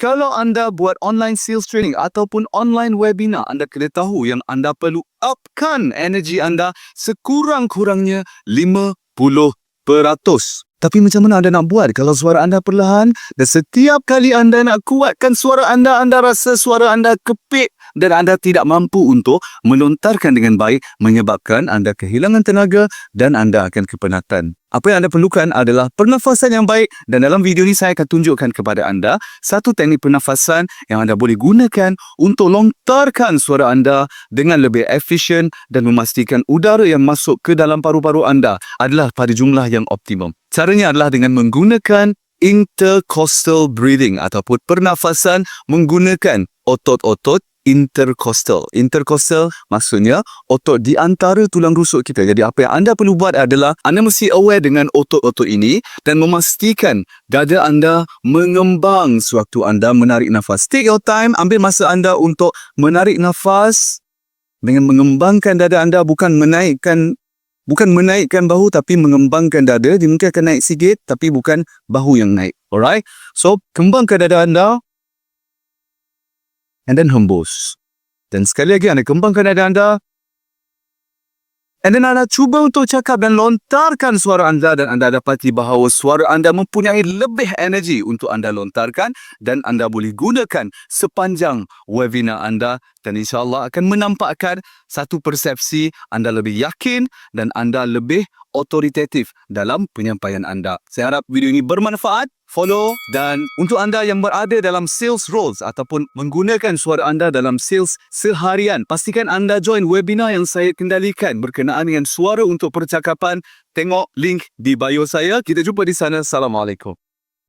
Kalau anda buat online sales training ataupun online webinar, anda kena tahu yang anda perlu upkan energi anda sekurang-kurangnya 50%. Tapi macam mana anda nak buat kalau suara anda perlahan dan setiap kali anda nak kuatkan suara anda rasa suara anda kepit dan anda tidak mampu untuk melontarkan dengan baik menyebabkan anda kehilangan tenaga dan anda akan kepenatan. Apa yang anda perlukan adalah pernafasan yang baik dan dalam video ini saya akan tunjukkan kepada anda satu teknik pernafasan yang anda boleh gunakan untuk lontarkan suara anda dengan lebih efisien dan memastikan udara yang masuk ke dalam paru-paru anda adalah pada jumlah yang optimum. Caranya adalah dengan menggunakan intercostal breathing ataupun pernafasan menggunakan otot-otot intercostal. Intercostal maksudnya otot di antara tulang rusuk kita. Jadi apa yang anda perlu buat adalah anda mesti aware dengan otot-otot ini dan memastikan dada anda mengembang sewaktu anda menarik nafas. Take your time, ambil masa anda untuk menarik nafas dengan mengembangkan dada anda, bukan menaikkan bahu tapi mengembangkan dada. Dia mungkin akan naik sikit tapi bukan bahu yang naik. Alright? So, kembangkan dada anda and then hembus. Dan sekali lagi anda kembangkan dada anda. And then anda cuba untuk cakap dan lontarkan suara anda dan anda dapati bahawa suara anda mempunyai lebih energi untuk anda lontarkan dan anda boleh gunakan sepanjang webinar anda dan insyaAllah akan menampakkan satu persepsi anda lebih yakin dan anda lebih otoritatif dalam penyampaian anda. Saya harap video ini bermanfaat. Follow dan untuk anda yang berada dalam sales roles ataupun menggunakan suara anda dalam sales seharian, pastikan anda join webinar yang saya kendalikan berkenaan dengan suara untuk percakapan. Tengok link di bio saya. Kita jumpa di sana. Assalamualaikum.